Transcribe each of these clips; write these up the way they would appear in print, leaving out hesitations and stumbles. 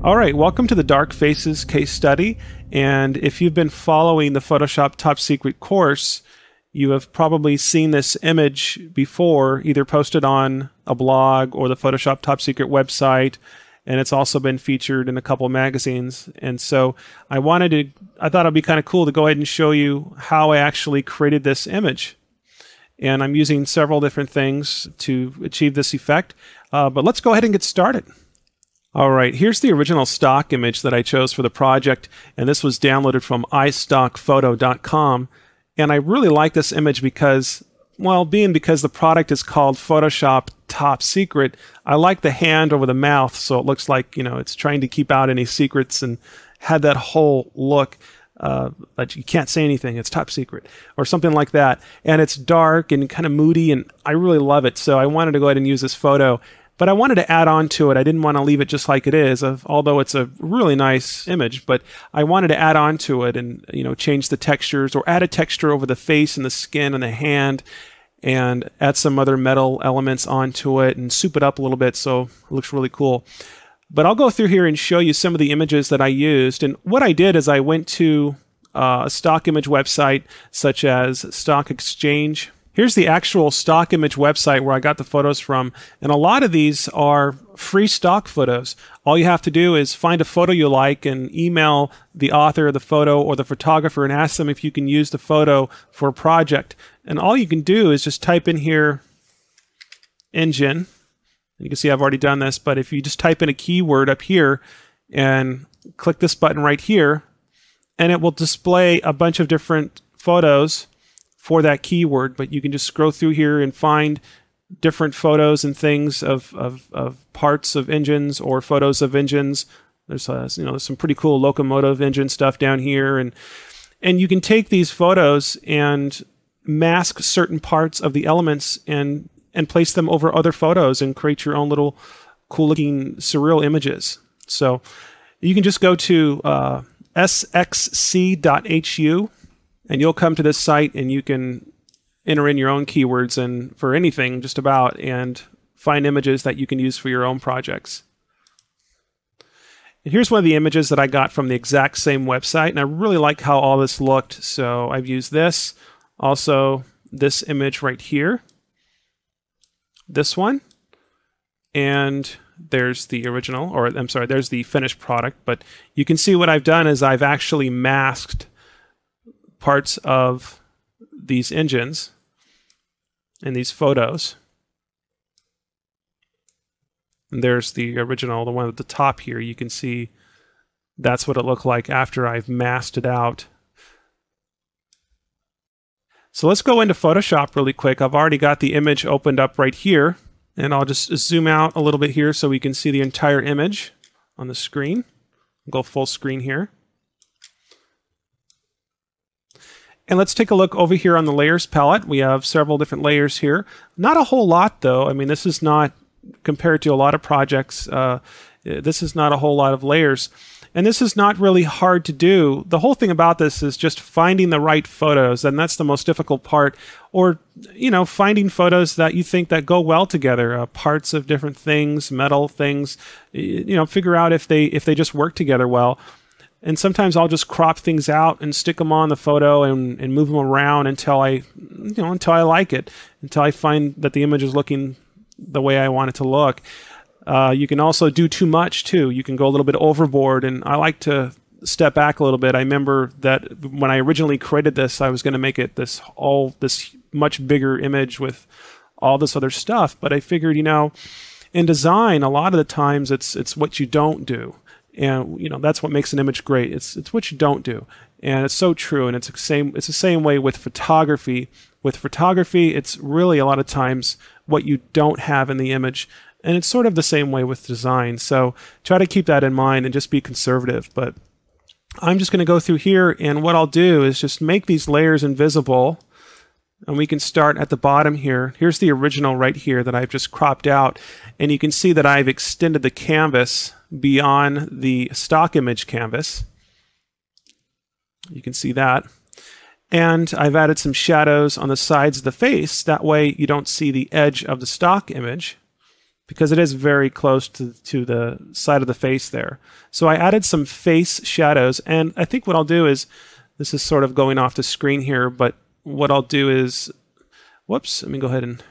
All right, welcome to the Dark Faces case study. And if you've been following the Photoshop Top Secret course, you have probably seen this image before, either posted on a blog or the Photoshop Top Secret website, and it's also been featured in a couple magazines. And so I thought it'd be kind of cool to go ahead and show you how I actually created this image. And I'm using several different things to achieve this effect, but let's go ahead and get started. All right, here's the original stock image that I chose for the project, and this was downloaded from istockphoto.com. And I really like this image because, well, because the product is called Photoshop Top Secret, I like the hand over the mouth, so it looks like, it's trying to keep out any secrets and had that whole look that you can't say anything, it's top secret, or something like that. And it's dark and kind of moody, and I really love it, so I wanted to go ahead and use this photo. But I wanted to add on to it. I didn't want to leave it just like it is, although it's a really nice image. But I wanted to add on to it and change the textures, or add a texture over the face and the skin and the hand, and add some other metal elements onto it and soup it up a little bit so it looks really cool. But I'll go through here and show you some of the images that I used. And what I did is I went to a stock image website such as Stock Exchange. Here's the actual stock image website where I got the photos from, and a lot of these are free stock photos. All you have to do is find a photo you like and email the author of the photo or the photographer and ask them if you can use the photo for a project. And all you can do is just type in here engine. You can see I've already done this, but if you just type in a keyword up here and click this button right here, and it will display a bunch of different photos for that keyword. But you can just scroll through here and find different photos and things of parts of engines or photos of engines. There's there's some pretty cool locomotive engine stuff down here, and you can take these photos and mask certain parts of the elements and place them over other photos and create your own little cool looking surreal images. So you can just go to sxc.hu, and you'll come to this site and you can enter in your own keywords and for anything just about, and find images that you can use for your own projects. And here's one of the images that I got from the exact same website, and I really like how all this looked, so I've used this. Also this image right here, this one, and there's the original, or I'm sorry, there's the finished product. But you can see what I've done is I've actually masked parts of these engines and these photos. And there's the original, the one at the top here. You can see that's what it looked like after I've masked it out. So let's go into Photoshop really quick. I've already got the image opened up right here, and I'll just zoom out a little bit here so we can see the entire image on the screen. I'll go full screen here. And let's take a look over here on the layers palette. We have several different layers here. Not a whole lot though. I mean, this is not, compared to a lot of projects, this is not a whole lot of layers. And this is not really hard to do. The whole thing about this is just finding the right photos, and that's the most difficult part. Or, finding photos that you think that go well together, parts of different things, metal things, figure out if they just work together well. And sometimes I'll just crop things out and stick them on the photo and move them around until I like it, until I find that the image is looking the way I want it to look. You can also do too much too. You can go a little bit overboard, and I like to step back a little bit. I remember that when I originally created this, I was going to make it this much bigger image with all this other stuff. But I figured, in design, a lot of the times it's what you don't do. And that's what makes an image great. It's what you don't do, and it's so true. And it's the same way with photography. With photography, it's really a lot of times what you don't have in the image, and it's sort of the same way with design. So try to keep that in mind and just be conservative. But I'm just going to go through here, and what I'll do is just make these layers invisible. And we can start at the bottom here. Here's the original right here that I've just cropped out. And you can see that I've extended the canvas beyond the stock image canvas. You can see that. And I've added some shadows on the sides of the face. That way you don't see the edge of the stock image. because it is very close to the side of the face there. So I added some face shadows, and I think what I'll do is, this is sort of going off the screen here, but what I'll do is, whoops, let me go ahead and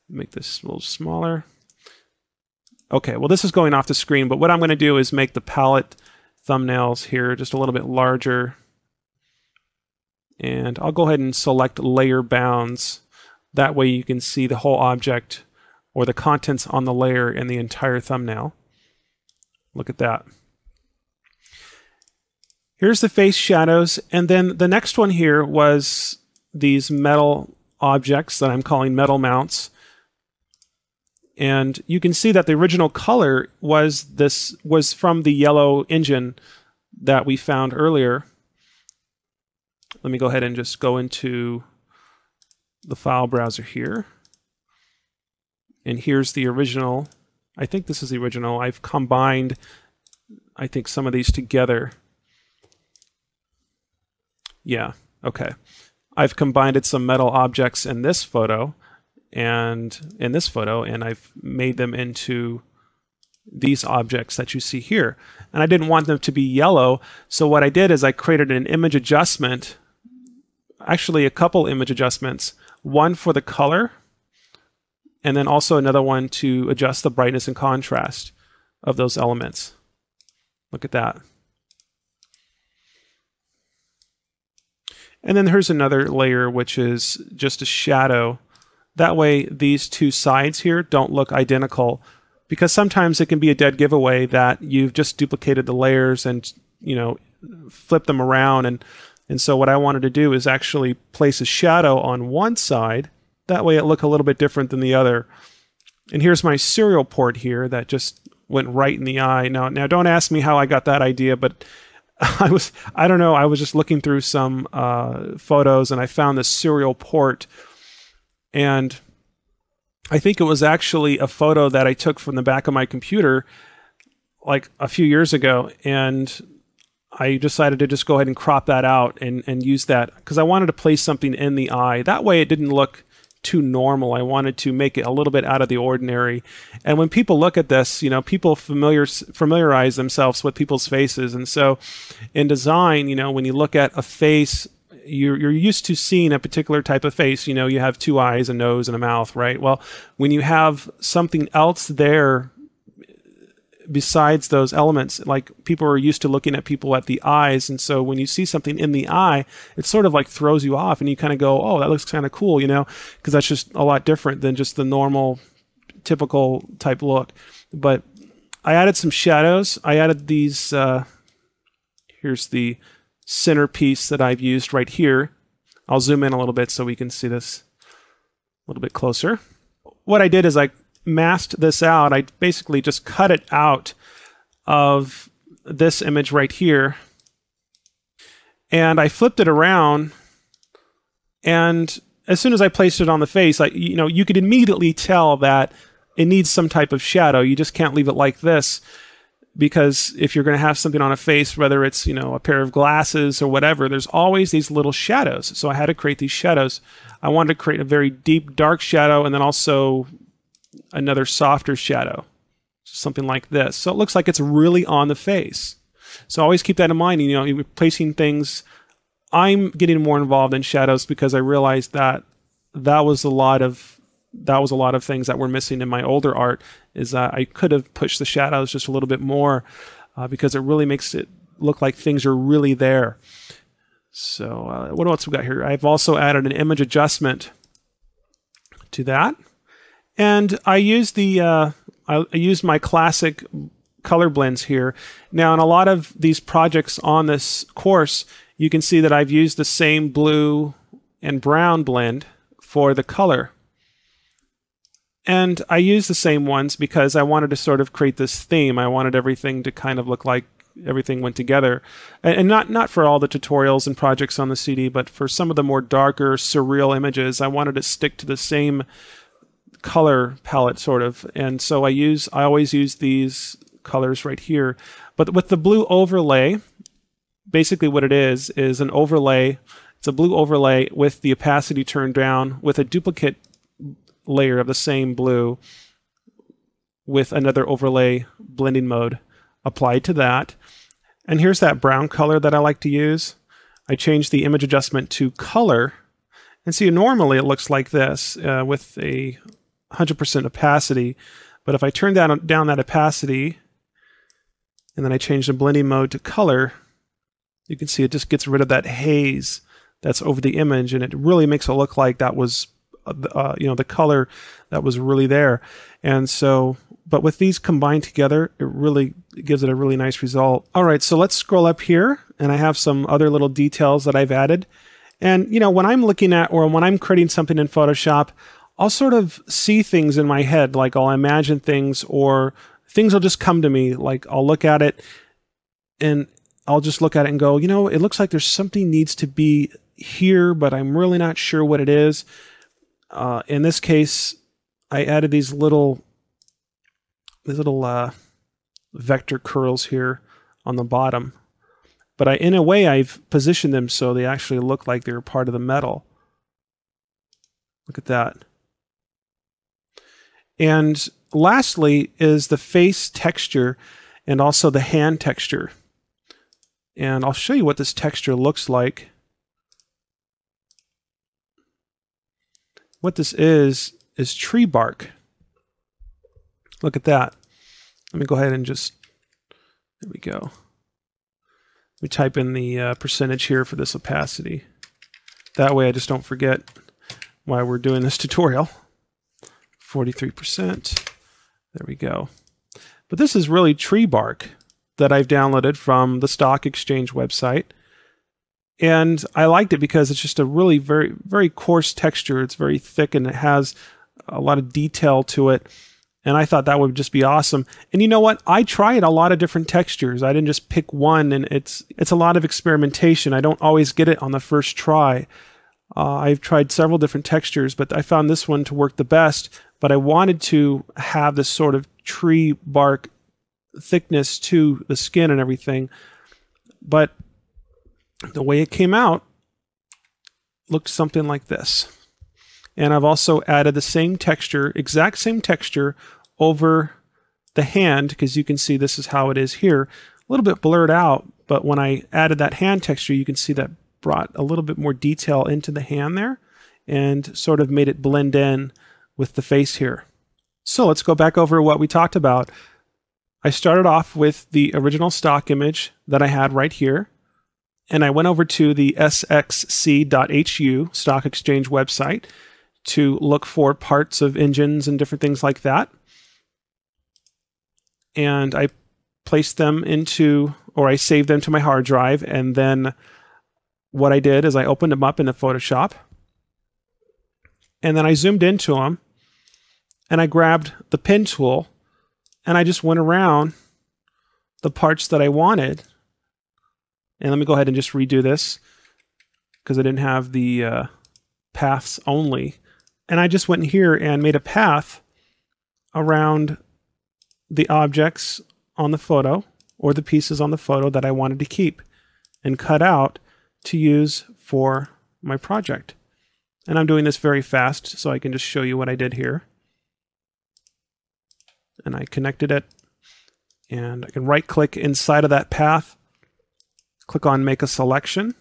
make this a little smaller. Okay, well this is going off the screen, but what I'm going to do is make the palette thumbnails here just a little bit larger. And I'll go ahead and select layer bounds. That way you can see the whole object or the contents on the layer in the entire thumbnail. Look at that. Here's the face shadows, and then the next one here was these metal objects that I'm calling metal mounts. And you can see that the original color was from the yellow engine that we found earlier. Let me go ahead and just go into the file browser here. And here's the original. I think this is the original. I've combined, I think, some of these together. Yeah, okay. I've combined some metal objects in this photo and I've made them into these objects that you see here. And I didn't want them to be yellow, so what I did is I created an image adjustment, actually a couple image adjustments, one for the color, and then also another one to adjust the brightness and contrast of those elements. Look at that. And then here's another layer, which is just a shadow. That way these two sides here don't look identical, because sometimes it can be a dead giveaway that you've just duplicated the layers and, you know, flip them around. And so what I wanted to do is actually place a shadow on one side. That way it look a little bit different than the other. And here's my serial port here that just went right in the eye. Now don't ask me how I got that idea, but I don't know, I was just looking through some photos and I found this serial port, and I think it was actually a photo that I took from the back of my computer like a few years ago, and I decided to just go ahead and crop that out and use that because I wanted to place something in the eye. That way it didn't look too normal. I wanted to make it a little bit out of the ordinary. And when people look at this, you know, people familiarize themselves with people's faces. And so in design, you know, when you look at a face, you're used to seeing a particular type of face. You know, you have two eyes, a nose, and a mouth, right? Well, when you have something else there besides those elements, like people are used to looking at people at the eyes, and so when you see something in the eye, it sort of like throws you off and you kind of go, oh, that looks kind of cool, you know, because that's just a lot different than just the normal typical type look. But I added some shadows. I added these, here's the centerpiece that I've used right here. I'll zoom in a little bit so we can see this a little bit closer. What I did is I masked this out. I basically just cut it out of this image right here, and I flipped it around, and as soon as I placed it on the face, you know, you could immediately tell that it needs some type of shadow. You just can't leave it like this, because if you're going to have something on a face, whether it's, you know, a pair of glasses or whatever, there's always these little shadows. So I had to create these shadows. I wanted to create a very deep dark shadow and then also another softer shadow, something like this. So it looks like it's really on the face. So always keep that in mind. You know, you're placing things. I'm getting more involved in shadows because I realized that that was a lot of things that were missing in my older art. Is that I could have pushed the shadows just a little bit more because it really makes it look like things are really there. So what else we got here? I've also added an image adjustment to that. And I used I used my classic color blends here. Now, in a lot of these projects on this course, you can see that I've used the same blue and brown blend for the color. And I used the same ones because I wanted to sort of create this theme. I wanted everything to kind of look like everything went together. And not for all the tutorials and projects on the CD, but for some of the more darker, surreal images, I wanted to stick to the same color palette sort of, and so I always use these colors right here. But with the blue overlay, basically what it is an overlay. It's a blue overlay with the opacity turned down with a duplicate layer of the same blue with another overlay blending mode applied to that. And here's that brown color that I like to use. I changed the image adjustment to color. And see, normally it looks like this with a 100% opacity. But if I turn down that opacity, and then I change the blending mode to color, you can see it just gets rid of that haze that's over the image, and it really makes it look like that was, the color that was really there. And so, but with these combined together, it really gives it a really nice result. All right, so let's scroll up here, and I have some other little details that I've added. And when I'm looking at, or when I'm creating something in Photoshop, I'll sort of see things in my head, like I'll imagine things, or things will just come to me. Like I'll look at it and I'll just look at it and go, it looks like there's something needs to be here, but I'm really not sure what it is. In this case, I added these little vector curls here on the bottom. But in a way, I've positioned them so they actually look like they're part of the metal. Look at that. And lastly is the face texture and also the hand texture. And I'll show you what this texture looks like. What this is tree bark. Look at that. Let me go ahead and just, there we go. We type in the percentage here for this opacity. That way I just don't forget why we're doing this tutorial. 43%. There we go. But this is really tree bark that I've downloaded from the Stock Exchange website. And I liked it because it's just a really very, very coarse texture. It's very thick and it has a lot of detail to it. And I thought that would just be awesome. And you know what? I tried a lot of different textures. I didn't just pick one, and it's a lot of experimentation. I don't always get it on the first try. I've tried several different textures, but I found this one to work the best. But I wanted to have this sort of tree bark thickness to the skin and everything. But the way it came out looked something like this. And I've also added the same texture, exact same texture, over the hand, because you can see this is how it is here. A little bit blurred out, but when I added that hand texture, you can see that brought a little bit more detail into the hand there and sort of made it blend in with the face here. So let's go back over what we talked about. I started off with the original stock image that I had right here, and I went over to the sxc.hu Stock Exchange website to look for parts of engines and different things like that. And I placed them into, or I saved them to my hard drive, and then what I did is I opened them up into Photoshop, and then I zoomed into them, and I grabbed the pen tool, and I just went around the parts that I wanted. And let me go ahead and just redo this, because I didn't have the paths only. And I just went in here and made a path around the objects on the photo, or the pieces on the photo that I wanted to keep and cut out to use for my project. And I'm doing this very fast so I can just show you what I did here. And I connected it, and I can right click inside of that path, click on make a selection,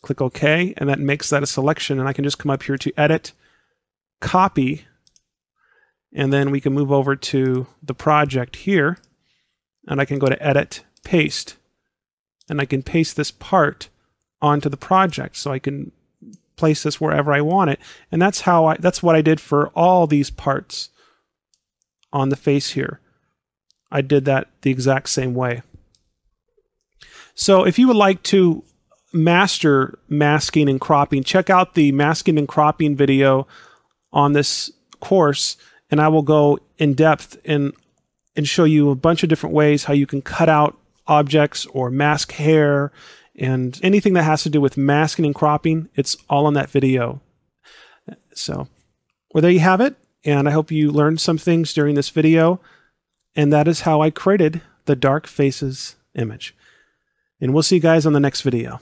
click OK, and that makes that a selection. And I can just come up here to edit, copy, and then we can move over to the project here, and I can go to edit, paste, and I can paste this part onto the project, so I can place this wherever I want it. And that's what I did for all these parts on the face here. I did that the exact same way. So if you would like to master masking and cropping, check out the masking and cropping video on this course, and I will go in depth and show you a bunch of different ways how you can cut out objects or mask hair and anything that has to do with masking and cropping. It's all on that video. So, well, there you have it. And I hope you learned some things during this video. And that is how I created the Dark Faces image. And we'll see you guys on the next video.